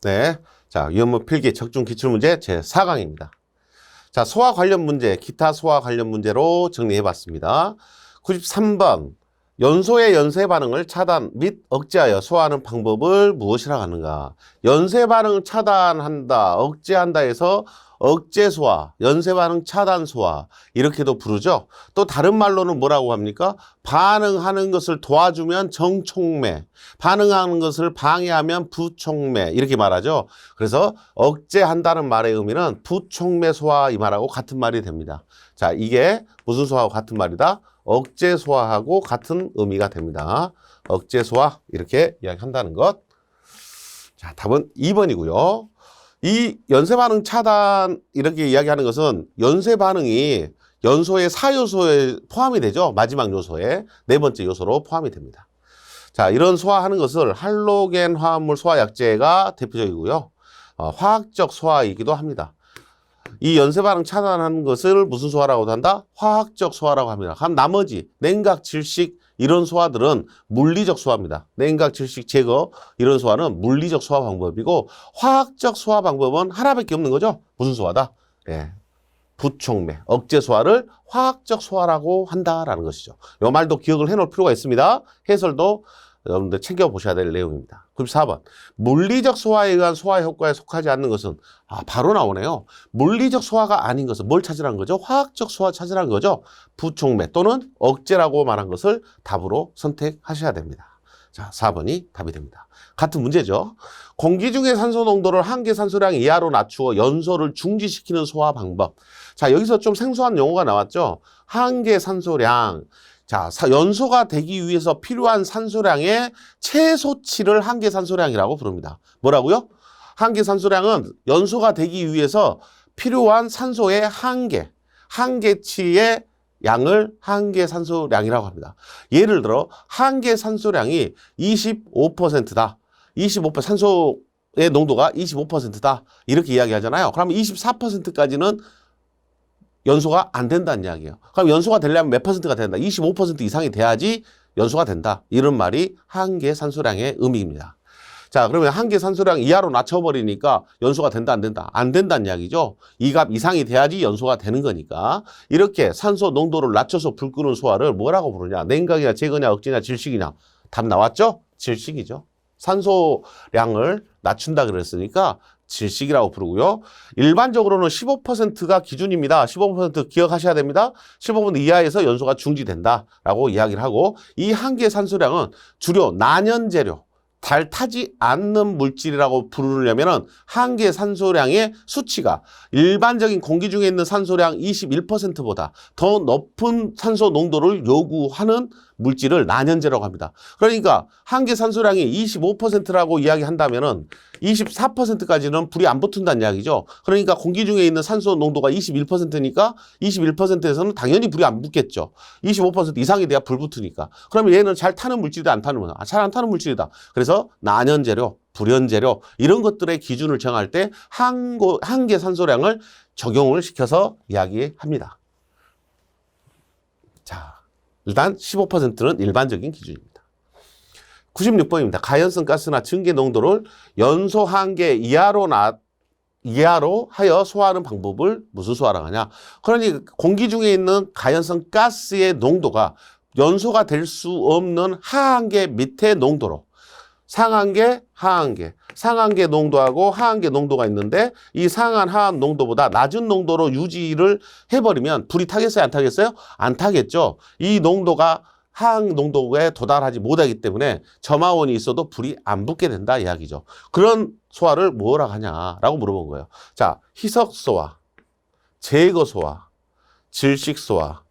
네. 자, 위험문 필기 적중 기출문제 제4강입니다. 자, 소화 관련 문제, 기타 소화 관련 문제로 정리해 봤습니다. 93번. 연소의 연쇄 반응을 차단 및 억제하여 소화하는 방법을 무엇이라고 하는가? 연쇄 반응을 차단한다, 억제한다 해서 억제 소화, 연쇄 반응 차단 소화 이렇게도 부르죠. 또 다른 말로는 뭐라고 합니까? 반응하는 것을 도와주면 정촉매, 반응하는 것을 방해하면 부촉매 이렇게 말하죠. 그래서 억제한다는 말의 의미는 부촉매 소화 이 말하고 같은 말이 됩니다. 자, 이게 무슨 소화하고 같은 말이다? 억제 소화하고 같은 의미가 됩니다. 억제 소화 이렇게 이야기한다는 것. 자, 답은 2번이고요. 이 연쇄 반응 차단 이렇게 이야기하는 것은 연쇄 반응이 연소의 4요소에 포함이 되죠. 마지막 요소에 네 번째 요소로 포함이 됩니다. 자, 이런 소화하는 것을 할로겐 화합물 소화약제가 대표적이고요. 화학적 소화이기도 합니다. 이 연쇄 반응 차단하는 것을 무슨 소화라고 한다? 화학적 소화라고 합니다. 그럼 나머지 냉각, 질식 이런 소화들은 물리적 소화입니다. 냉각, 질식 제거 이런 소화는 물리적 소화 방법이고 화학적 소화 방법은 하나밖에 없는 거죠. 무슨 소화다? 예. 부촉매, 억제 소화를 화학적 소화라고 한다라는 것이죠. 이 말도 기억을 해놓을 필요가 있습니다. 해설도 여러분들 챙겨보셔야 될 내용입니다. 94번. 물리적 소화에 의한 소화 효과에 속하지 않는 것은 바로 나오네요. 물리적 소화가 아닌 것은 뭘 찾으라는 거죠? 화학적 소화 찾으라는 거죠. 부촉매 또는 억제라고 말한 것을 답으로 선택하셔야 됩니다. 자, 4번이 답이 됩니다. 같은 문제죠. 공기 중의 산소 농도를 한계 산소량 이하로 낮추어 연소를 중지시키는 소화 방법. 자, 여기서 좀 생소한 용어가 나왔죠. 한계 산소량. 자, 연소가 되기 위해서 필요한 산소량의 최소치를 한계 산소량이라고 부릅니다. 뭐라고요? 한계 산소량은 연소가 되기 위해서 필요한 산소의 한계치의 양을 한계 산소량이라고 합니다. 예를 들어 한계 산소량이 25%다. 25% 산소의 농도가 25%다. 이렇게 이야기하잖아요. 그러면 24%까지는 연소가 안 된다는 이야기예요. 그럼 연소가 되려면 몇 퍼센트가 된다? 25% 이상이 돼야지 연소가 된다. 이런 말이 한계 산소량의 의미입니다. 자, 그러면 한계 산소량 이하로 낮춰버리니까 연소가 된다, 안 된다? 안 된다는 이야기죠. 이 값 이상이 돼야지 연소가 되는 거니까. 이렇게 산소 농도를 낮춰서 불 끄는 소화를 뭐라고 부르냐? 냉각이냐, 제거냐, 억제냐, 질식이냐? 답 나왔죠? 질식이죠. 산소량을 낮춘다 그랬으니까 질식이라고 부르고요. 일반적으로는 15%가 기준입니다. 15% 기억하셔야 됩니다. 15% 이하에서 연소가 중지된다라고 이야기를 하고 이 한계 산소량은 주로 난연재료, 잘 타지 않는 물질이라고 부르려면은 한계 산소량의 수치가 일반적인 공기 중에 있는 산소량 21%보다 더 높은 산소 농도를 요구하는 물질을 난연재라고 합니다. 그러니까 한계 산소량이 25%라고 이야기한다면은 24%까지는 불이 안 붙은다는 이야기죠. 그러니까 공기 중에 있는 산소 농도가 21%니까 21%에서는 당연히 불이 안 붙겠죠. 25% 이상이 돼야 불 붙으니까. 그러면 얘는 잘 타는 물질이다, 안 타는 물질이다? 잘 안 타는 물질이다. 그래서 난연재료, 불연재료 이런 것들의 기준을 정할 때 한계 산소량을 적용을 시켜서 이야기합니다. 자, 일단 15%는 일반적인 기준입니다. 96번입니다. 가연성 가스나 증기 농도를 연소 한계 이하로 하여 소화하는 방법을 무슨 소화라고 하냐? 그러니 공기 중에 있는 가연성 가스의 농도가 연소가 될 수 없는 하한계 밑의 농도로 상한계, 하한계, 상한계 농도하고 하한계 농도가 있는데 이 상한, 하한 농도보다 낮은 농도로 유지를 해버리면 불이 타겠어요? 안 타겠어요? 안 타겠죠. 이 농도가 하한 농도에 도달하지 못하기 때문에 점화원이 있어도 불이 안 붙게 된다 이야기죠. 그런 소화를 뭐라고 하냐라고 물어본 거예요. 자, 희석소화, 제거소화, 질식소화,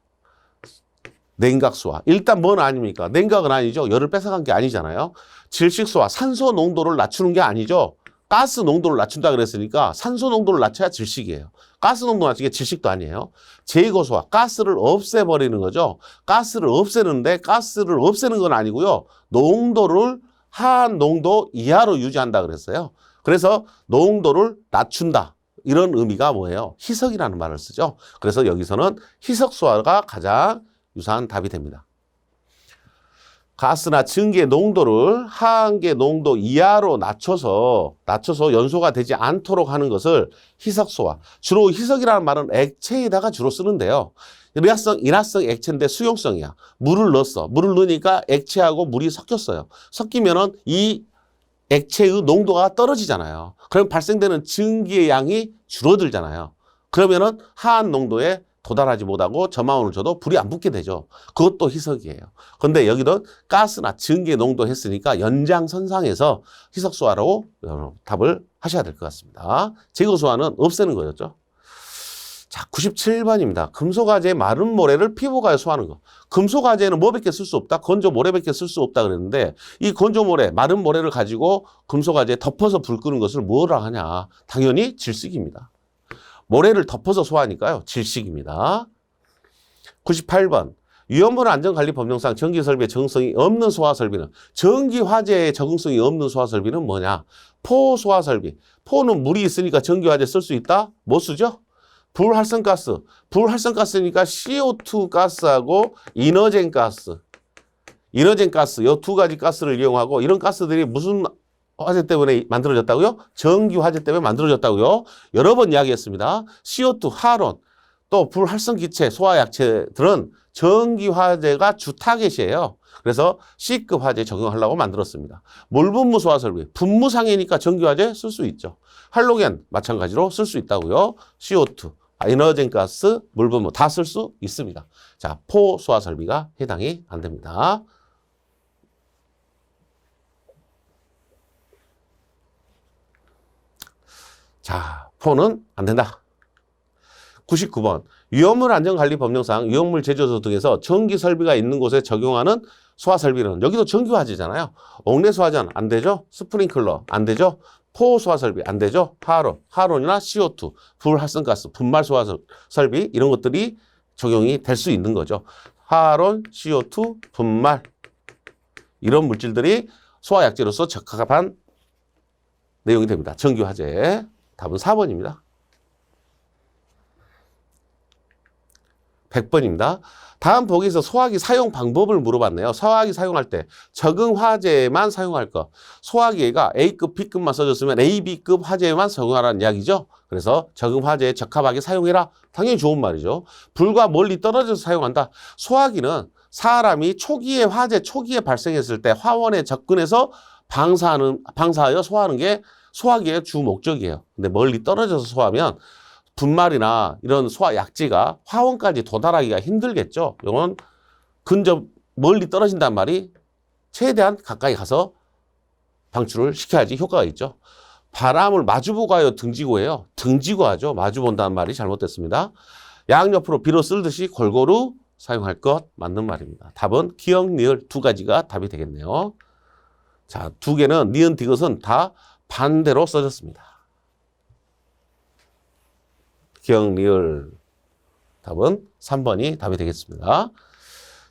냉각소화. 일단 뭔 아닙니까? 냉각은 아니죠. 열을 뺏어간 게 아니잖아요. 질식소화, 산소 농도를 낮추는 게 아니죠. 가스 농도를 낮춘다 그랬으니까 산소 농도를 낮춰야 질식이에요. 가스 농도 낮추는 게 질식도 아니에요. 제거소화, 가스를 없애버리는 거죠. 가스를 없애는데 가스를 없애는 건 아니고요. 농도를 하한 농도 이하로 유지한다 그랬어요. 그래서 농도를 낮춘다. 이런 의미가 뭐예요? 희석이라는 말을 쓰죠. 그래서 여기서는 희석소화가 가장 유사한 답이 됩니다. 가스나 증기의 농도를 하한계 농도 이하로 낮춰서 연소가 되지 않도록 하는 것을 희석소화. 주로 희석이라는 말은 액체에다가 주로 쓰는데요. 인화성 액체인데 수용성이야. 물을 넣었어. 물을 넣으니까 액체하고 물이 섞였어요. 섞이면은 이 액체의 농도가 떨어지잖아요. 그럼 발생되는 증기의 양이 줄어들잖아요. 그러면은 하한 농도에 도달하지 못하고 점화원을 줘도 불이 안 붙게 되죠. 그것도 희석이에요. 그런데 여기는 가스나 증기의 농도 했으니까 연장선상에서 희석소화로 답을 하셔야 될 것 같습니다. 제거소화는 없애는 거였죠. 자, 97번입니다. 금속화재의 마른 모래를 피부가에 소화하는 거. 금속화재는 뭐밖에 쓸 수 없다? 건조 모래밖에 쓸 수 없다 그랬는데 이 건조 모래, 마른 모래를 가지고 금속화재에 덮어서 불 끄는 것을 뭐라 하냐? 당연히 질식입니다. 모래를 덮어서 소화하니까요. 질식입니다. 98번. 위험물 안전관리법령상 전기설비에 적응성이 없는 소화설비는 전기화재에 적응성이 없는 소화설비는 뭐냐? 포소화설비. 포는 물이 있으니까 전기화재 쓸 수 있다? 뭐 쓰죠? 불활성가스. 불활성가스니까 CO2 가스하고 이너젠 가스. 이너젠 가스. 이 두 가지 가스를 이용하고 이런 가스들이 무슨 화재 때문에 만들어졌다고요? 전기 화재 때문에 만들어졌다고요? 여러 번 이야기했습니다. CO2, 하론, 또 불활성기체, 소화약체들은 전기 화재가 주 타겟이에요. 그래서 C급 화재 적용하려고 만들었습니다. 물분무 소화설비, 분무상이니까 전기 화재 쓸 수 있죠. 할로겐 마찬가지로 쓸 수 있다고요. CO2, 이너젠 가스, 물분무 다 쓸 수 있습니다. 자, 포 소화설비가 해당이 안 됩니다. 자, 포는 안 된다. 99번. 위험물 안전관리법령상 위험물 제조소 등에서 전기설비가 있는 곳에 적용하는 소화설비는 여기도 전기화재잖아요. 옥내 소화전 안 되죠? 스프링클러 안 되죠? 포 소화설비 안 되죠? 하론이나 CO2, 불활성가스, 분말 소화설비 이런 것들이 적용이 될 수 있는 거죠. 하론, CO2, 분말 이런 물질들이 소화약재로서 적합한 내용이 됩니다. 전기화재. 답은 4번입니다. 100번입니다. 다음 보기에서 소화기 사용 방법을 물어봤네요. 소화기 사용할 때 적응 화재만 사용할 것. 소화기가 A급, B급만 써줬으면 A, B급 화재만 사용하라는 이야기죠. 그래서 적응 화재에 적합하게 사용해라. 당연히 좋은 말이죠. 불과 멀리 떨어져서 사용한다. 소화기는 사람이 화재 초기에 발생했을 때 화원에 접근해서 방사하여 소화하는 게 소화기의 주 목적이에요. 근데 멀리 떨어져서 소화하면 분말이나 이런 소화약재가 화원까지 도달하기가 힘들겠죠. 이건 멀리 떨어진단 말이 최대한 가까이 가서 방출을 시켜야지 효과가 있죠. 바람을 마주보고 하여 등지고 해요. 등지고 하죠. 마주본다는 말이 잘못됐습니다. 양옆으로 비로 쓸듯이 골고루 사용할 것 맞는 말입니다. 답은 기역, 니을 두 가지가 답이 되겠네요. 자, 두 개는 니은, 디귿은 다 반대로 써졌습니다. 기역, 니을 답은 3번이 답이 되겠습니다.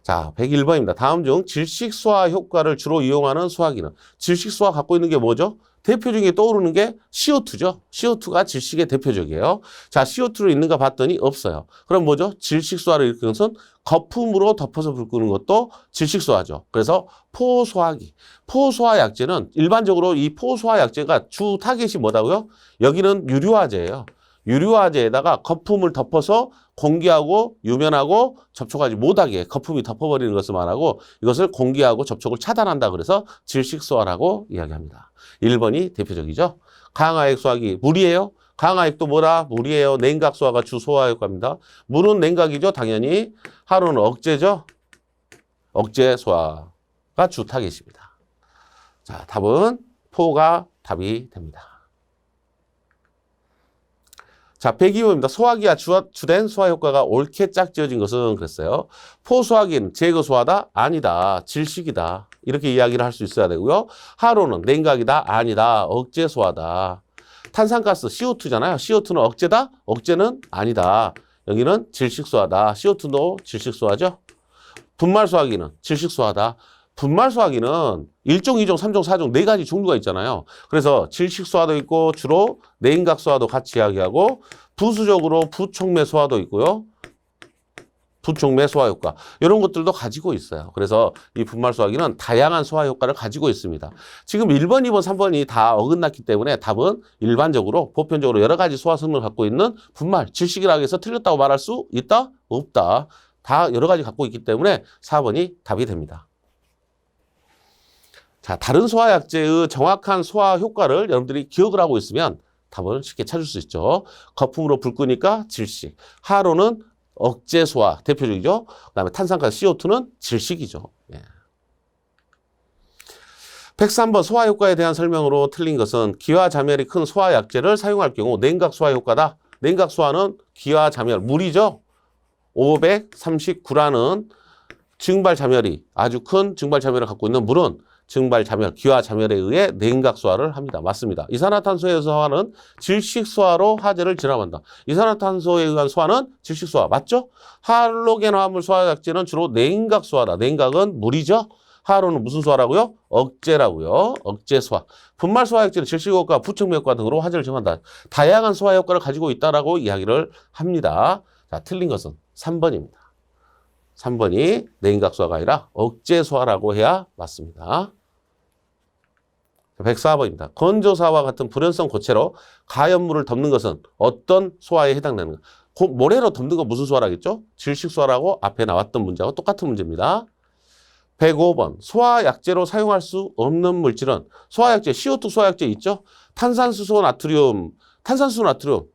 자, 101번입니다. 다음 중 질식소화 효과를 주로 이용하는 소화기는 질식소화 갖고 있는 게 뭐죠? 대표 중에 떠오르는 게 CO2죠. CO2가 질식의 대표적이에요. 자, CO2로 있는가 봤더니 없어요. 그럼 뭐죠? 질식소화를 일으키는 것은 거품으로 덮어서 불 끄는 것도 질식소화죠. 그래서 포소화기. 포소화약제는 일반적으로 이 포소화약제가 주 타겟이 뭐다고요? 여기는 유류화제예요. 유류화제에다가 거품을 덮어서 공기하고 유면하고 접촉하지 못하게 거품이 덮어버리는 것을 말하고 이것을 공기하고 접촉을 차단한다 그래서 질식소화라고 이야기합니다. 1번이 대표적이죠. 강화액 소화기 물이에요. 강화액도 뭐라? 물이에요. 냉각 소화가 주 소화 효과입니다. 물은 냉각이죠. 당연히. 하루는 억제죠. 억제 소화가 주 타겟입니다. 자, 답은 포가 답이 됩니다. 자, 102번입니다. 소화기와 주된 소화 효과가 옳게 짝지어진 것은 그랬어요. 포소화기는 제거 소화다? 아니다. 질식이다. 이렇게 이야기를 할 수 있어야 되고요. 하로는 냉각이다? 아니다. 억제 소화다. 탄산가스 CO2잖아요. CO2는 억제다? 억제는 아니다. 여기는 질식 소화다. CO2도 질식 소화죠. 분말 소화기는 질식 소화다. 분말 소화기는 1종, 2종, 3종, 4종 네 가지 종류가 있잖아요. 그래서 질식 소화도 있고 주로 냉각 소화도 같이 이야기하고 부수적으로 부촉매 소화도 있고요. 부촉매 소화 효과 이런 것들도 가지고 있어요. 그래서 이 분말 소화기는 다양한 소화 효과를 가지고 있습니다. 지금 1번, 2번, 3번이 다 어긋났기 때문에 답은 일반적으로 보편적으로 여러 가지 소화 성능을 갖고 있는 분말, 질식이라고 해서 틀렸다고 말할 수 있다? 없다. 다 여러 가지 갖고 있기 때문에 4번이 답이 됩니다. 자, 다른 소화약제의 정확한 소화 효과를 여러분들이 기억을 하고 있으면 답을 쉽게 찾을 수 있죠. 거품으로 불 끄니까 질식, 하로는 억제 소화 대표적이죠. 그다음에 탄산가스 CO2는 질식이죠. 예. 103번 소화 효과에 대한 설명으로 틀린 것은 기와 자멸이 큰 소화약제를 사용할 경우 냉각 소화 효과다. 냉각 소화는 기와 자멸, 물이죠. 539라는 증발 자멸이 아주 큰 증발 자멸을 갖고 있는 물은 증발 자멸, 기와 자멸에 의해 냉각 소화를 합니다. 맞습니다. 이산화탄소에서 하는 질식 소화로 화재를 진압한다. 이산화탄소에 의한 소화는 질식 소화 맞죠? 할로겐 화합물 소화약제는 주로 냉각 소화다. 냉각은 물이죠. 하로는 무슨 소화라고요? 억제라고요. 억제 소화. 분말 소화약제는 질식 효과, 부촉매 효과 등으로 화재를 정한다. 다양한 소화 효과를 가지고 있다라고 이야기를 합니다. 자, 틀린 것은 3번입니다. 3번이 냉각 소화가 아니라 억제 소화라고 해야 맞습니다. 104번입니다. 건조사와 같은 불연성 고체로 가연물을 덮는 것은 어떤 소화에 해당되는가? 모래로 덮는 건 무슨 소화라겠죠? 질식 소화라고 앞에 나왔던 문제하고 똑같은 문제입니다. 105번. 소화약제로 사용할 수 없는 물질은 소화약제, CO2 소화약제 있죠? 탄산수소 나트륨,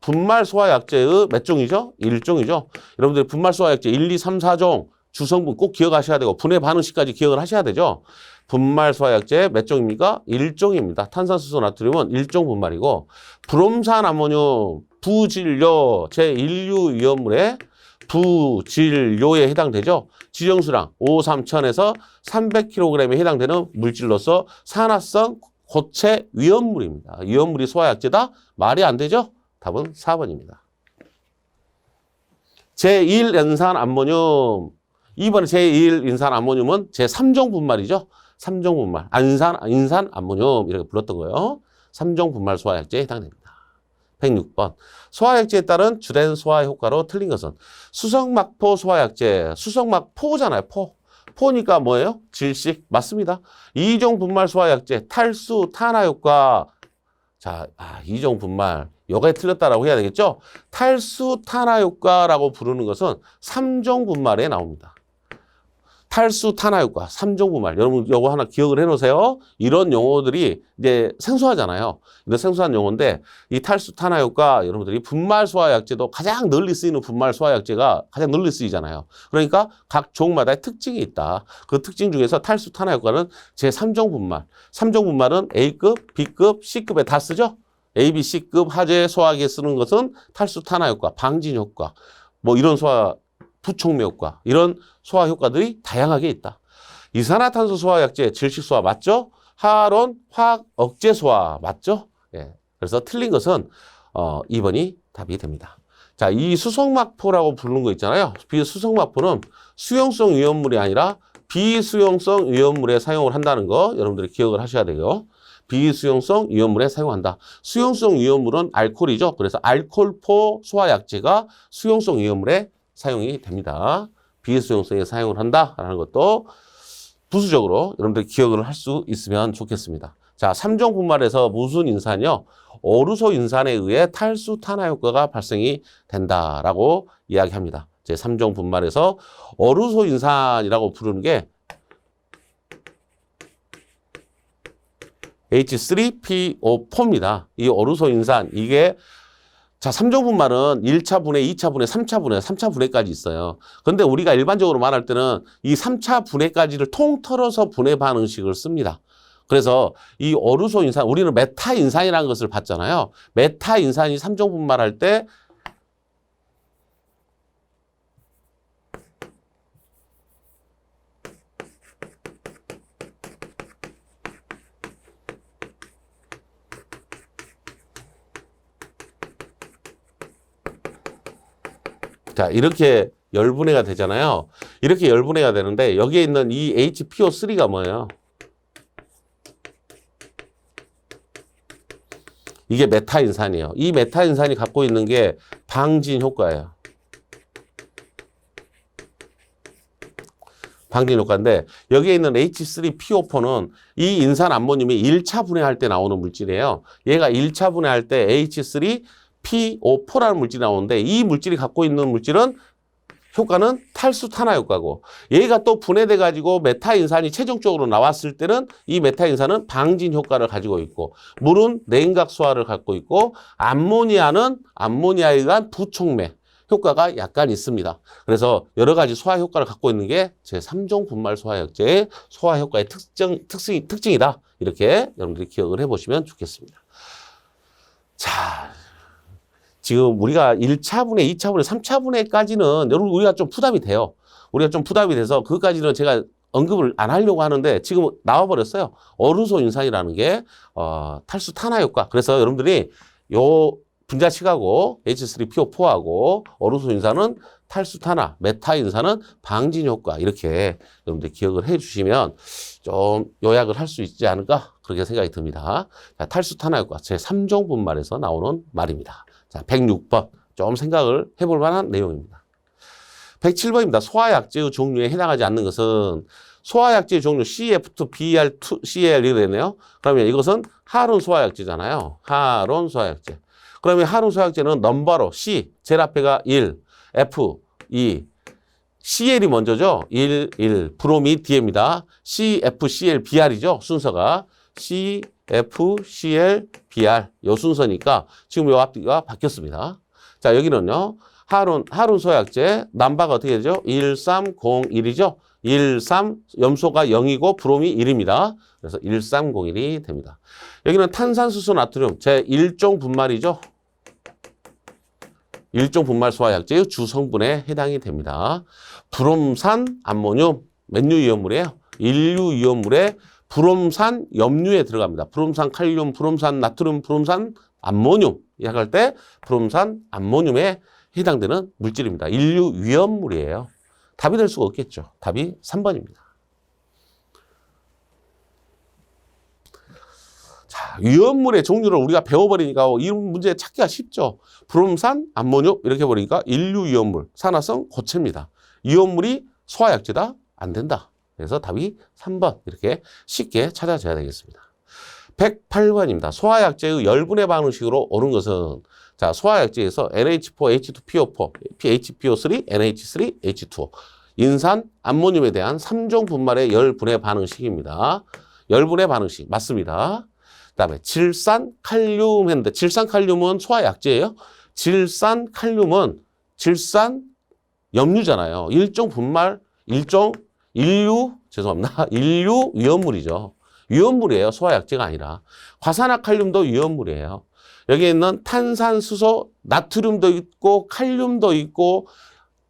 분말 소화약제의 몇 종이죠? 1종이죠. 여러분들 분말 소화약제 1, 2, 3, 4종 주성분 꼭 기억하셔야 되고 분해 반응식까지 기억을 하셔야 되죠. 분말 소화약제 몇 종입니까? 1종입니다. 탄산수소 나트륨은 1종 분말이고 브롬산 아모늄 부진료 제1류 위험물의 부진료에 해당되죠. 지정수량 53000에서 300kg에 해당되는 물질로서 산화성 고체 위험물입니다. 위험물이 소화약제다? 말이 안 되죠? 답은 4번입니다. 제1인산 암모늄 2번에 제1인산 암모늄은 제3종 분말이죠. 3종 분말, 인산 암모늄 이렇게 불렀던 거예요. 3종 분말 소화약제에 해당됩니다. 106번. 소화약제에 따른 주된 소화 효과로 틀린 것은 수성막포 소화약제, 수성막포잖아요. 포니까 뭐예요? 질식 맞습니다. 2종 분말 소화약제, 탈수, 탄화 효과. 자, 2종 분말. 여기에 틀렸다라고 해야 되겠죠? 탈수, 탄화 효과라고 부르는 것은 3종 분말에 나옵니다. 탈수, 탄화 효과, 3종 분말. 여러분, 요거 하나 기억을 해 놓으세요. 이런 용어들이 이제 생소하잖아요. 이런 생소한 용어인데, 이 탈수, 탄화 효과, 여러분들이 분말 소화약제도 가장 널리 쓰이는 분말 소화약제가 가장 널리 쓰이잖아요. 그러니까 각 종마다의 특징이 있다. 그 특징 중에서 탈수, 탄화 효과는 제3종 분말. 3종 분말은 A급, B급, C급에 다 쓰죠? A, B, C급 화재 소화기에 쓰는 것은 탈수, 탄화 효과, 방진 효과, 뭐 이런 소화, 부촉매 효과, 이런 소화 효과들이 다양하게 있다. 이산화탄소 소화약제, 질식 소화 맞죠? 하론, 화학 억제 소화 맞죠? 예. 그래서 틀린 것은 2번이 답이 됩니다. 자, 이 수성막포라고 부르는 거 있잖아요. 수성막포는 수용성 위험물이 아니라 비수용성 위험물에 사용을 한다는 거 여러분들이 기억을 하셔야 돼요. 비수용성 위험물에 사용한다. 수용성 위험물은 알코올이죠. 그래서 알코올포 소화약제가 수용성 위험물에 사용이 됩니다. 비수용성에 사용을 한다라는 것도 부수적으로 여러분들이 기억을 할 수 있으면 좋겠습니다. 자, 3종 분말에서 무슨 인산이요? 어루소 인산에 의해 탈수 탄화 효과가 발생이 된다라고 이야기합니다. 제 3종 분말에서 어루소 인산이라고 부르는 게 H3PO4입니다. 이 어루소 인산 이게 자, 3종 분말은 1차 분해, 2차 분해, 3차 분해, 3차 분해까지 있어요. 근데 우리가 일반적으로 말할 때는 이 3차 분해까지를 통틀어서 분해 반응식을 씁니다. 그래서 이 어루소 인산, 우리는 메타 인산이라는 것을 봤잖아요. 메타 인산이 3종 분말할 때 자, 이렇게 열분해가 되잖아요. 이렇게 열분해가 되는데 여기에 있는 이 HPO3가 뭐예요? 이게 메타인산이에요. 이 메타인산이 갖고 있는 게 방진 효과예요. 방진 효과인데 여기에 있는 H3PO4는 이 인산 암모늄이 1차 분해할 때 나오는 물질이에요. 얘가 1차 분해할 때 H3PO4라는 물질이 나오는데 이 물질이 갖고 있는 물질은 효과는 탈수 탄화 효과고 얘가 또 분해돼 가지고 메타인산이 최종적으로 나왔을 때는 이 메타인산은 방진 효과를 가지고 있고 물은 냉각 소화를 갖고 있고 암모니아는 암모니아에 의한 부촉매 효과가 약간 있습니다. 그래서 여러 가지 소화 효과를 갖고 있는 게 제3종 분말 소화약제의 소화 효과의 특징이다. 이렇게 여러분들이 기억을 해보시면 좋겠습니다. 자, 지금 우리가 1차 분해, 2차 분해, 3차 분해까지는 여러분 우리가 좀 부담이 돼요. 우리가 좀 부담이 돼서 그것까지는 제가 언급을 안 하려고 하는데 지금 나와버렸어요. 어루소 인산이라는 게 탈수 탄화 효과. 그래서 여러분들이 요 분자식하고 H3PO4하고 어루소 인산은 탈수 탄화, 메타 인산은 방진 효과 이렇게 여러분들 기억을 해주시면 좀 요약을 할 수 있지 않을까 그렇게 생각이 듭니다. 자, 탈수 탄화 효과 제3종 분말에서 나오는 말입니다. 자, 106번 좀 생각을 해볼 만한 내용입니다. 107번입니다. 소화약제의 종류에 해당하지 않는 것은 소화약제의 종류 CF2, CL2 되네요. 그러면 이것은 하론 소화약제잖아요. 하론 소화약제. 그러면 하론 소화약제는 넘버로 C, 제일 앞에가 1, F, 2, CL이 먼저죠. 1, 1, 브로미 D입니다. CF, CL, BR이죠. 순서가 CF, CL, BR 요 순서니까 지금 요 앞뒤가 바뀌었습니다. 자, 여기는요. 하론 소화약제 남바가 어떻게 되죠? 1301이죠. 13 염소가 0이고 브롬이 1입니다. 그래서 1301이 됩니다. 여기는 탄산수소 나트륨 제1종 분말이죠. 1종 분말 소화약제의 주성분에 해당이 됩니다. 브롬산 암모늄 맨유 이온물이에요. 인류 이온물에 브롬산 염류에 들어갑니다. 브롬산 칼륨, 브롬산 나트륨, 브롬산 암모늄 약할 때 브롬산 암모늄에 해당되는 물질입니다. 인류 위험물이에요. 답이 될 수가 없겠죠. 답이 3번입니다. 자, 위험물의 종류를 우리가 배워버리니까 이 문제 찾기가 쉽죠. 브롬산, 암모늄 이렇게 버리니까 인류 위험물, 산화성 고체입니다. 위험물이 소화약제다? 안 된다. 그래서 답이 3번 이렇게 쉽게 찾아져야 되겠습니다. 108번입니다. 소화약제의 열분해 방식으로 옳은 것은 자, 소화약제에서 NH4, H2PO4, HPO3, NH3, H2O 인산, 암모늄에 대한 3종 분말의 열분해 반응식입니다. 열분해 반응식 맞습니다. 그다음에 질산칼륨 했는데 질산칼륨은 소화약제예요. 질산칼륨은 질산 염류잖아요. 일종 분말, 죄송합니다. 인류 위험물이죠. 위험물이에요. 소화약제가 아니라. 화산화칼륨도 위험물이에요. 여기에 있는 탄산수소, 나트륨도 있고 칼륨도 있고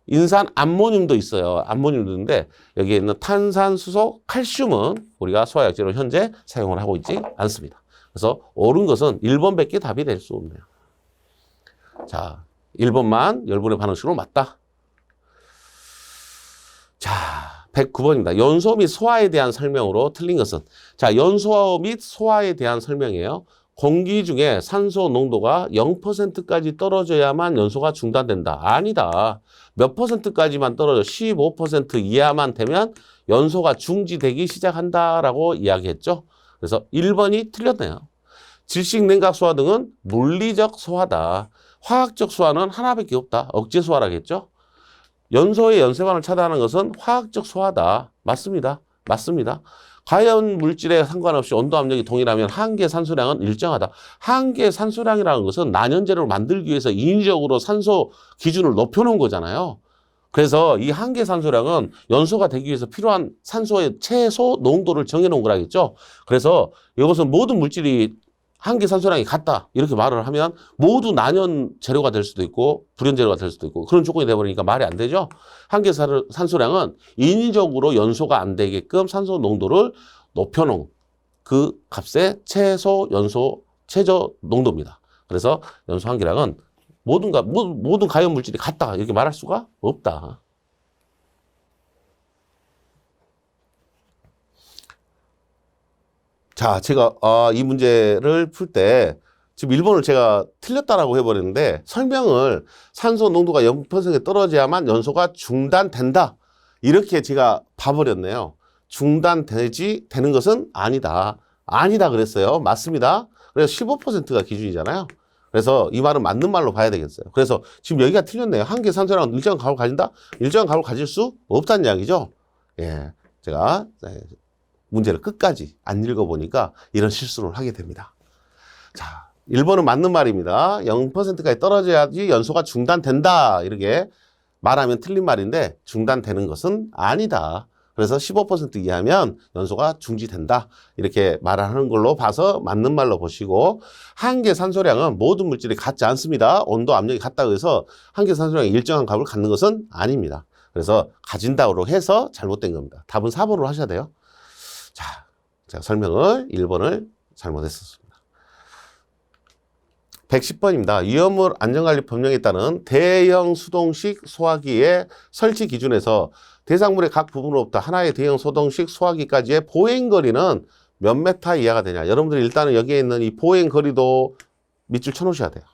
인산 암모늄도 있어요. 암모늄도 있는데 여기에 있는 탄산수소, 칼슘은 우리가 소화약제로 현재 사용을 하고 있지 않습니다. 그래서 옳은 것은 1번밖에 답이 될 수 없네요. 자, 1번만 열분의 반응식으로 맞다. 자, 109번입니다. 연소 및 소화에 대한 설명으로 틀린 것은 자, 연소 및 소화에 대한 설명이에요. 공기 중에 산소 농도가 0%까지 떨어져야만 연소가 중단된다. 아니다. 몇 %까지만 떨어져 15% 이하만 되면 연소가 중지되기 시작한다라고 이야기했죠. 그래서 1번이 틀렸네요. 질식 냉각 소화 등은 물리적 소화다. 화학적 소화는 하나밖에 없다. 억제 소화라겠죠. 연소의 연쇄반응을 차단하는 것은 화학적 소화다. 맞습니다. 맞습니다. 과연 물질에 상관없이 온도 압력이 동일하면 한계 산소량은 일정하다. 한계 산소량이라는 것은 난연제를 만들기 위해서 인위적으로 산소 기준을 높여놓은 거잖아요. 그래서 이 한계 산소량은 연소가 되기 위해서 필요한 산소의 최소 농도를 정해놓은 거라겠죠. 그래서 이것은 모든 물질이 한계 산소량이 같다 이렇게 말을 하면 모두 난연 재료가 될 수도 있고 불연 재료가 될 수도 있고 그런 조건이 되어버리니까 말이 안 되죠. 한계 산소량은 인위적으로 연소가 안 되게끔 산소 농도를 높여놓은 그 값의 최소 연소 최저 농도입니다. 그래서 연소 한계량은 모든 가연 물질이 같다 이렇게 말할 수가 없다. 자, 제가 이 문제를 풀 때 지금 1번을 제가 틀렸다라고 해버렸는데 설명을 산소 농도가 0%에 떨어져야만 연소가 중단된다. 이렇게 제가 봐버렸네요. 되는 것은 아니다. 아니다 그랬어요. 맞습니다. 그래서 15%가 기준이잖아요. 그래서 이 말은 맞는 말로 봐야 되겠어요. 그래서 지금 여기가 틀렸네요. 한계 산소량 일정한 값을 가진다? 일정한 값을 가질 수 없다는 이야기죠. 예, 제가 문제를 끝까지 안 읽어보니까 이런 실수를 하게 됩니다. 자, 1번은 맞는 말입니다. 0%까지 떨어져야지 연소가 중단된다. 이렇게 말하면 틀린 말인데 중단되는 것은 아니다. 그래서 15% 이하면 연소가 중지된다. 이렇게 말하는 걸로 봐서 맞는 말로 보시고, 한계 산소량은 모든 물질이 같지 않습니다. 온도, 압력이 같다고 해서 한계 산소량이 일정한 값을 갖는 것은 아닙니다. 그래서 가진다고 해서 잘못된 겁니다. 답은 4번으로 하셔야 돼요. 자, 제가 설명을 1번을 잘못했었습니다. 110번입니다. 위험물 안전관리 법령에 따른 대형 수동식 소화기의 설치 기준에서 대상물의 각 부분으로부터 하나의 대형 수동식 소화기까지의 보행거리는 몇 메타 이하가 되냐. 여러분들이 일단은 여기에 있는 이 보행거리도 밑줄 쳐놓으셔야 돼요.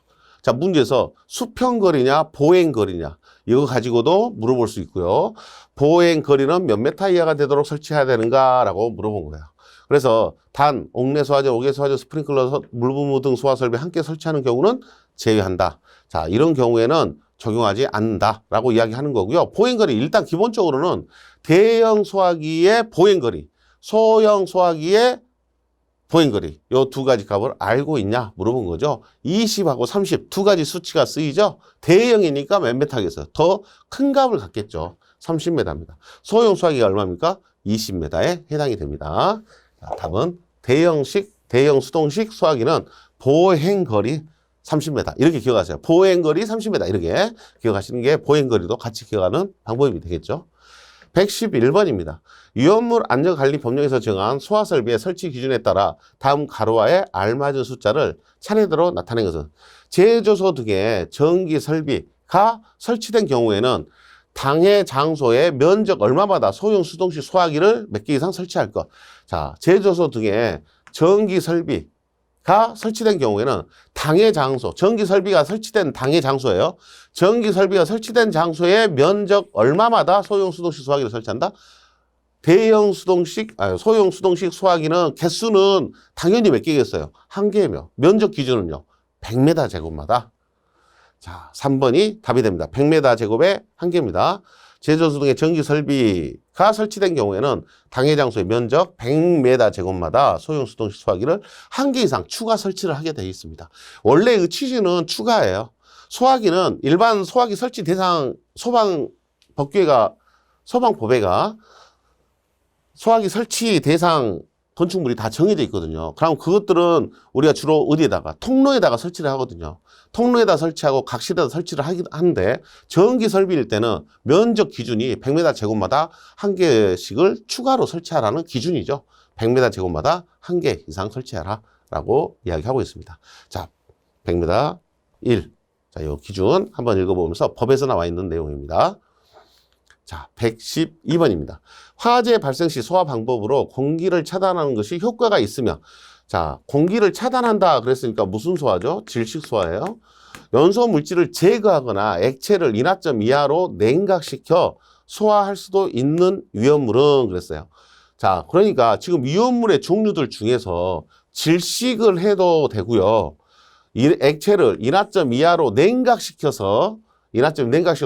자, 문제에서 수평거리냐 보행거리냐 이거 가지고도 물어볼 수 있고요. 보행거리는 몇 메타 이하가 되도록 설치해야 되는가라고 물어본 거예요. 그래서 단 옥내 소화전, 옥외 소화전, 스프링클러, 물분무 등 소화 설비 함께 설치하는 경우는 제외한다. 자, 이런 경우에는 적용하지 않는다라고 이야기하는 거고요. 보행거리 일단 기본적으로는 대형 소화기의 보행거리, 소형 소화기의 보행거리 요 두 가지 값을 알고 있냐 물어본 거죠. 20하고 30 두 가지 수치가 쓰이죠. 대형이니까 몇 메타겠어요. 더 큰 값을 갖겠죠. 30m입니다. 소형 소화기가 얼마입니까? 20m에 해당이 됩니다. 자, 답은 대형 수동식 소화기는 보행거리 30m 이렇게 기억하세요. 보행거리 30m 이렇게 기억하시는 게 보행거리도 같이 기억하는 방법이 되겠죠. 111번입니다. 위험물 안전관리 법령에서 정한 소화설비의 설치 기준에 따라 다음 가로와에 알맞은 숫자를 차례대로 나타낸 것은 제조소 등의 전기 설비가 설치된 경우에는 당해 장소의 면적 얼마마다 소형 수동식 소화기를 몇 개 이상 설치할 것. 자, 제조소 등의 전기 설비가 설치된 경우에는 당해 장소, 전기 설비가 설치된 당해 장소예요. 전기 설비가 설치된 장소의 면적 얼마마다 소형 수동식 소화기를 설치한다? 소형 수동식 소화기는 개수는 당연히 몇 개겠어요? 한 개며 면적 기준은요 100m 제곱마다. 자, 3번이 답이 됩니다. 100m 제곱에 한 개입니다. 제조소 등의 전기 설비가 설치된 경우에는 당해 장소의 면적 100m 제곱마다 소형 수동식 소화기를 한 개 이상 추가 설치를 하게 되어 있습니다. 원래 그 취지는 추가예요. 소화기는 일반 소화기 설치 대상 소방법에가 소화기 설치 대상 건축물이 다 정해져 있거든요. 그럼 그것들은 우리가 주로 어디에다가 통로에다가 설치를 하거든요. 통로에다 설치하고 각실에다 설치를 하는데 전기 설비일 때는 면적 기준이 100m 제곱마다 한 개씩을 추가로 설치하라는 기준이죠. 100m 제곱마다 한 개 이상 설치하라 라고 이야기하고 있습니다. 자, 100m 1. 자, 이 기준 한번 읽어보면서 법에서 나와 있는 내용입니다. 자, 112번입니다. 화재 발생 시 소화 방법으로 공기를 차단하는 것이 효과가 있으며, 자, 공기를 차단한다 그랬으니까 무슨 소화죠? 질식 소화예요. 연소 물질을 제거하거나 액체를 인하점 이하로 냉각시켜 소화할 수도 있는 위험물은 그랬어요. 자, 그러니까 지금 위험물의 종류들 중에서 질식을 해도 되고요. 이 액체를 인하점 이하로 냉각시켜서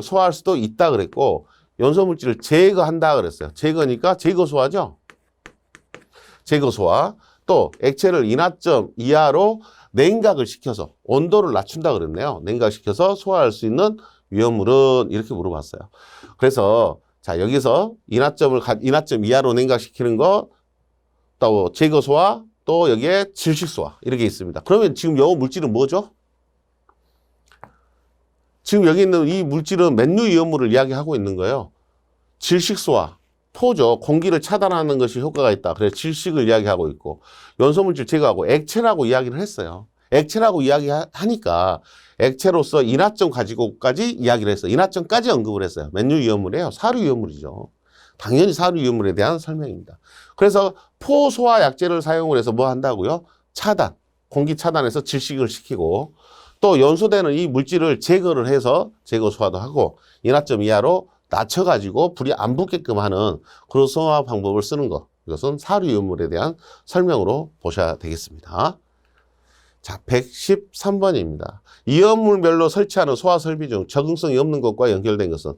소화할 수도 있다 그랬고, 연소물질을 제거한다 그랬어요. 제거니까 제거소화죠. 제거소화. 또 액체를 인하점 이하로 냉각을 시켜서 온도를 낮춘다 그랬네요. 냉각시켜서 소화할 수 있는 위험물은 이렇게 물어봤어요. 그래서 자, 여기서 인하점 이하로 냉각시키는 거, 또 제거소화, 또 여기에 질식소화 이렇게 있습니다. 그러면 지금 이 물질은 뭐죠? 지금 여기 있는 이 물질은 맨류 위험물을 이야기하고 있는 거예요. 질식소화, 포죠. 공기를 차단하는 것이 효과가 있다. 그래서 질식을 이야기하고 있고, 연소물질 제거하고 액체라고 이야기를 했어요. 액체라고 이야기하니까 액체로서 인하점 가지고까지 이야기를 했어요. 인하점까지 언급을 했어요. 맨류 위험물이에요. 사류 위험물이죠. 당연히 사류 위험물에 대한 설명입니다. 그래서 포소화 약제를 사용을 해서 뭐 한다고요? 차단, 공기 차단해서 질식을 시키고, 또 연소되는 이 물질을 제거를 해서 제거 소화도 하고 인하점 이하로 낮춰가지고 불이 안 붙게끔 하는 그런 소화 방법을 쓰는 것. 이것은 사료이온물에 대한 설명으로 보셔야 되겠습니다. 자, 113번입니다. 이온물별로 설치하는 소화 설비 중 적응성이 없는 것과 연결된 것은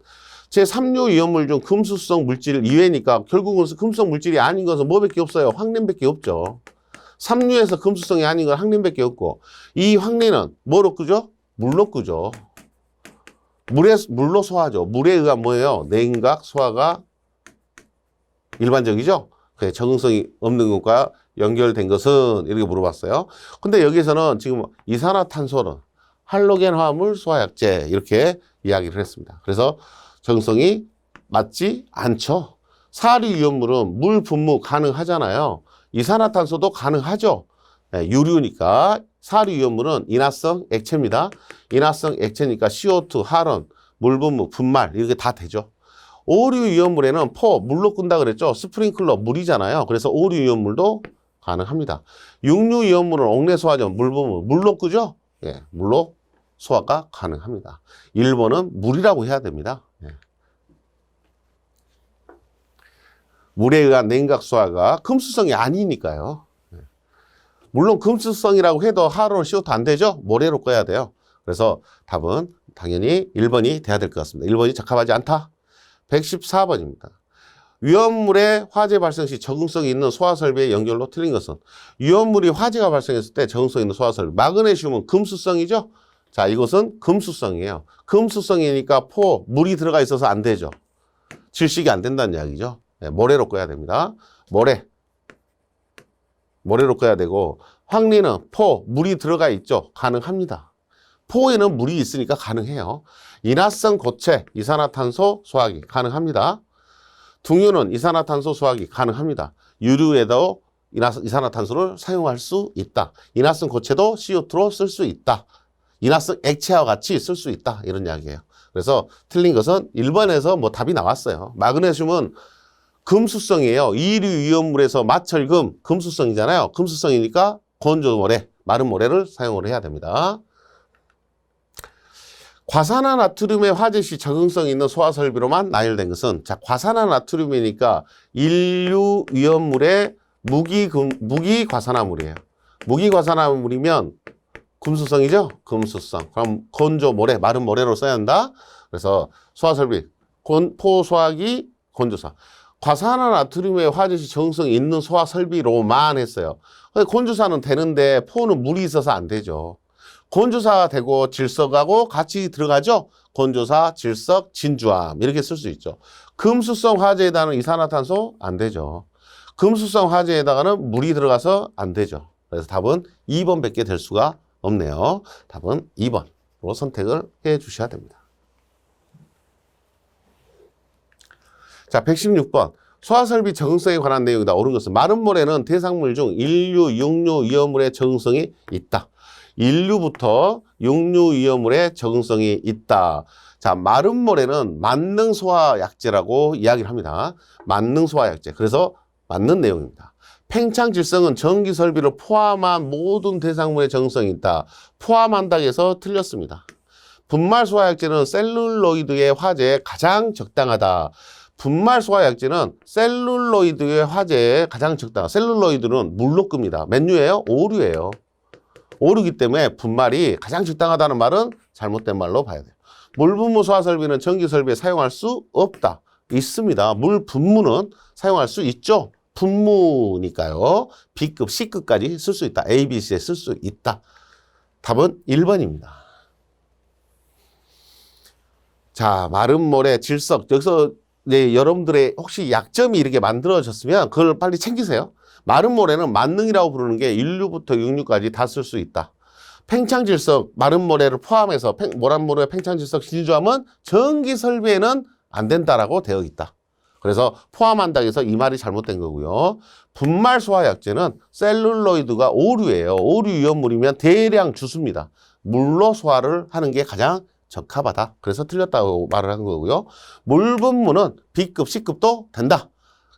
제3류 이온물 중 금수성 물질 이외니까 결국은 금수성 물질이 아닌 것은 뭐밖에 없어요? 황림밖에 없죠. 3류에서 금수성이 아닌 건 황림밖에 없고, 이 황림은 뭐로 끄죠? 물로 끄죠. 물로 소화하죠. 물에 의한 뭐예요? 냉각 소화가 일반적이죠. 적응성이 없는 것과 연결된 것은 이렇게 물어봤어요. 근데 여기서는 지금 이산화탄소는 할로겐 화합물 소화약제 이렇게 이야기를 했습니다. 그래서 적응성이 맞지 않죠. 사료이온물은 물 분무 가능하잖아요. 이산화탄소도 가능하죠. 네, 유류니까. 사료이온물은 인화성 액체입니다. 인화성 액체니까 CO2, 할원, 물 분무, 분말 이렇게 다 되죠. 오류이온물에는 물로 끈다 그랬죠. 스프링클러 물이잖아요. 그래서 오류이온물도 가능합니다. 육류이온물은 옥내 소화죠. 물 분무 물로 끄죠. 예, 물로 소화가 가능합니다. 1번은 물이라고 해야 됩니다. 예. 물에 의한 냉각 소화가 금수성이 아니니까요. 예. 물론 금수성이라고 해도 하루는 CO2 안 되죠. 모래로 꺼야 돼요. 그래서 답은 당연히 1번이 돼야 될 것 같습니다. 1번이 적합하지 않다. 114번입니다. 위험물의 화재 발생 시 적응성이 있는 소화설비의 연결로 틀린 것은 위험물이 화재가 발생했을 때 적응성 있는 소화설비. 마그네슘은 금수성이죠. 자, 이것은 금수성이에요. 금수성이니까 물이 들어가 있어서 안 되죠. 질식이 안 된다는 이야기죠. 네, 모래로 꺼야 됩니다. 모래로 꺼야 되고, 황리는 물이 들어가 있죠. 가능합니다. 포에는 물이 있으니까 가능해요. 인화성 고체, 이산화탄소 소화기 가능합니다. 둥유는 이산화탄소 소화기 가능합니다. 유류에도 이산화탄소를 사용할 수 있다. 인화성 고체도 CO2로 쓸 수 있다. 인화성 액체와 같이 쓸 수 있다. 이런 이야기예요. 그래서 틀린 것은 1번에서 뭐 답이 나왔어요. 마그네슘은 금수성이에요. 이류 이온물에서 마철금, 금수성이잖아요. 금수성이니까 건조 모래, 마른 모래를 사용을 해야 됩니다. 과산화나트륨의 화재 시 적응성 있는 소화설비로만 나열된 것은, 자, 과산화나트륨이니까 인류 위험물의 무기과산화물이에요. 무기과산화물이면 금수성이죠? 금수성. 그럼 건조 모래, 마른 모래로 써야 한다. 그래서 소화설비, 포소화기, 건조사. 과산화나트륨의 화재 시 적응성이 있는 소화설비로만 했어요. 건조사는 되는데 포는 물이 있어서 안 되죠. 건조사 되고 질석하고 같이 들어가죠. 건조사, 질석, 진주암 이렇게 쓸 수 있죠. 금수성 화재에다가는 이산화탄소 안 되죠. 금수성 화재에다가는 물이 들어가서 안 되죠. 그래서 답은 2번밖에 될 수가 없네요. 답은 2번으로 선택을 해 주셔야 됩니다. 자, 116번. 소화설비 적응성에 관한 내용이다. 옳은 것은 마른 모래는 대상물 중 인류, 육류, 이온물의 적응성이 있다. 인류부터 육류 이온물에 적응성이 있다. 자, 마른 모래는 만능 소화약제라고 이야기를 합니다. 만능 소화약제. 그래서 맞는 내용입니다. 팽창 질성은 전기 설비를 포함한 모든 대상물의 적응성이 있다. 포함한다 해서 틀렸습니다. 분말 소화약제는 셀룰로이드의 화재에 가장 적당하다. 분말 소화약제는 셀룰로이드의 화재에 가장 적당하다. 셀룰로이드는 물로 끕니다. 몇 류예요? 오류예요. 오류기 때문에 분말이 가장 적당하다는 말은 잘못된 말로 봐야 돼요. 물 분무 소화 설비는 전기 설비에 사용할 수 없다. 있습니다. 물 분무는 사용할 수 있죠. 분무니까요. B급, C급까지 쓸 수 있다. A, B, C에 쓸 수 있다. 답은 1번입니다. 자, 마른 모래, 질석. 여기서 이제 여러분들의 혹시 약점이 이렇게 만들어졌으면 그걸 빨리 챙기세요. 마른 모래는 만능이라고 부르는 게 인류부터 육류까지 다 쓸 수 있다. 팽창질석, 마른 모래를 포함해서 마른 모래, 팽창질석, 진주암은 전기 설비에는 안 된다라고 되어 있다. 그래서 포함한다 해서 이 말이 잘못된 거고요. 분말 소화약제는 셀룰로이드가 오류예요. 오류 이온물이면 대량 주수입니다. 물로 소화를 하는 게 가장 적합하다. 그래서 틀렸다고 말을 한 거고요. 물 분무는 B급, C급도 된다.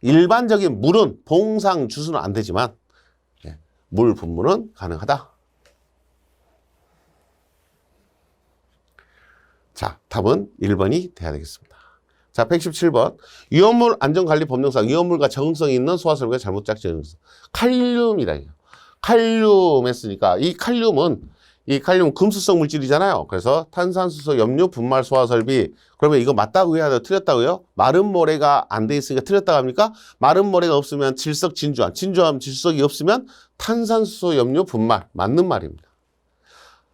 일반적인 물은 봉상 주수는 안 되지만 물 분무는 가능하다. 자, 답은 1번이 돼야 되겠습니다. 자, 117번. 위험물 안전관리 법령상 위험물과 적응성이 있는 소화설비가 잘못 작동해서 칼륨이다. 칼륨 했으니까 이 칼륨은 금수성 물질이잖아요. 그래서 탄산수소 염류 분말 소화설비. 그러면 이거 맞다고 해야 돼요? 틀렸다고요? 마른 모래가 안 돼 있으니까 틀렸다고 합니까? 마른 모래가 없으면 질석 진주암. 진주암 질석이 없으면 탄산수소 염류 분말. 맞는 말입니다.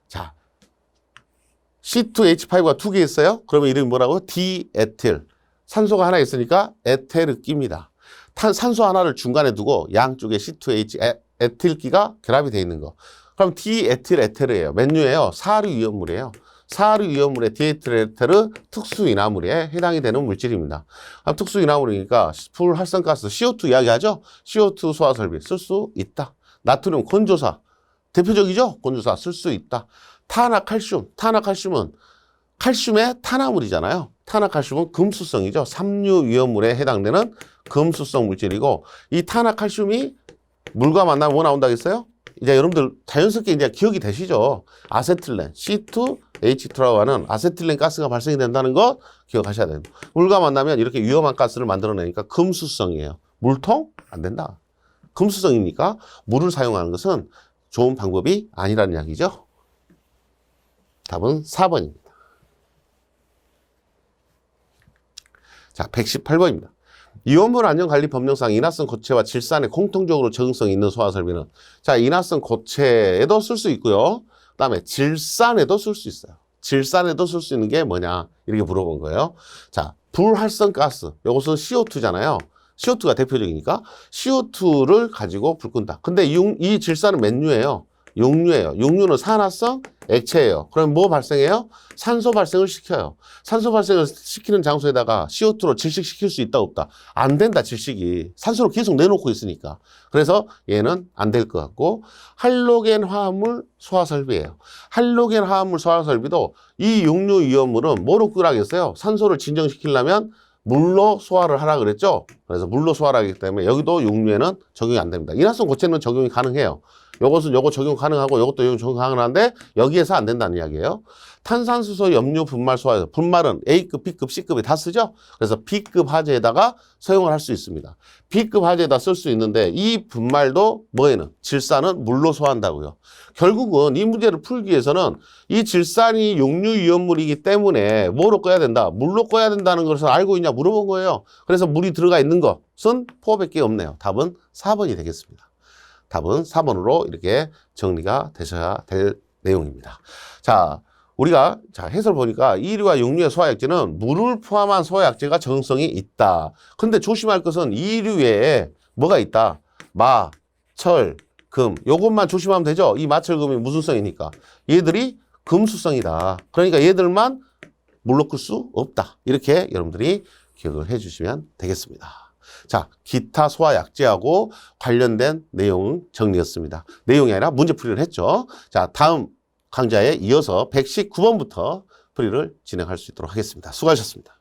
자, C2H5가 2개 있어요? 그러면 이름이 뭐라고? 디에틸. 산소가 하나 있으니까 에테르 끼입니다. 산소 하나를 중간에 두고 양쪽에 C2H 에틸기가 결합이 되어 있는 거. 그럼 디에틸 에테르예요. 맨유예요. 사류 위험물이에요. 사류 위험물의 디에틸 에테르 특수인화물에 해당이 되는 물질입니다. 특수인화물이니까 불활성가스 CO2 이야기하죠? CO2 소화설비 쓸 수 있다. 나트륨 건조사 대표적이죠? 건조사 쓸 수 있다. 탄화칼슘. 탄화칼슘은 칼슘의 탄화물이잖아요. 탄화칼슘은 금수성이죠. 삼류 위험물에 해당되는 금수성 물질이고 이 탄화칼슘이 물과 만나면 뭐 나온다고 했어요? 이제 여러분들 자연스럽게 이제 기억이 되시죠? 아세틸렌, C2H2라고 하는 아세틸렌 가스가 발생이 된다는 거 기억하셔야 됩니다. 물과 만나면 이렇게 위험한 가스를 만들어내니까 금수성이에요. 물통? 안 된다. 금수성이니까 물을 사용하는 것은 좋은 방법이 아니라는 이야기죠. 답은 4번입니다. 자, 118번입니다. 이온물 안전관리 법령상 인화성 고체와 질산에 공통적으로 적응성이 있는 소화설비는 자, 인화성 고체에도 쓸 수 있고요. 그 다음에 질산에도 쓸 수 있어요. 질산에도 쓸 수 있는 게 뭐냐 이렇게 물어본 거예요. 자, 불활성가스 이것은 CO2잖아요. CO2가 대표적이니까 CO2를 가지고 불 끈다. 근데 이 질산은 맨유예요. 용류예요. 용류는 산화성 액체예요. 그럼 뭐 발생해요? 산소 발생을 시켜요. 산소 발생을 시키는 장소에다가 CO2로 질식시킬 수 있다 없다? 안 된다. 질식이. 산소를 계속 내놓고 있으니까. 그래서 얘는 안 될 것 같고 할로겐 화합물 소화설비예요. 할로겐 화합물 소화설비도 이 용류 위험물은 뭐로 끄라겠어요? 산소를 진정시키려면 물로 소화를 하라 그랬죠? 그래서 물로 소화를 하기 때문에 여기도 용류에는 적용이 안 됩니다. 인화성 고체는 적용이 가능해요. 요것은 요거 적용 가능하고 요것도 적용 가능한데 여기에서 안 된다는 이야기예요. 탄산수소 염류 분말 소화에서 분말은 A급, B급, C급에 다 쓰죠. 그래서 B급 화재에다가 사용을 할 수 있습니다. B급 화재에다 쓸 수 있는데 이 분말도 뭐에는 질산은 물로 소화한다고요. 결국은 이 문제를 풀기 위해서는 이 질산이 용류 위험물이기 때문에 뭐로 꺼야 된다? 물로 꺼야 된다는 것을 알고 있냐 물어본 거예요. 그래서 물이 들어가 있는 것은 포함밖에 없네요. 답은 4번이 되겠습니다. 답은 4번으로 이렇게 정리가 되셔야 될 내용입니다. 자, 우리가 해설 보니까 이류와 육류의 소화약제는 물을 포함한 소화약제가 적응성이 있다. 근데 조심할 것은 이류에 뭐가 있다? 마, 철, 금. 요것만 조심하면 되죠. 이 마철금이 무슨 성이니까. 얘들이 금수성이다. 그러니까 얘들만 물로 끌 수 없다. 이렇게 여러분들이 기억을 해 주시면 되겠습니다. 자, 기타 소화약제하고 관련된 내용 정리했습니다. 내용이 아니라 문제풀이를 했죠. 자, 다음 강좌에 이어서 119번부터 풀이를 진행할 수 있도록 하겠습니다. 수고하셨습니다.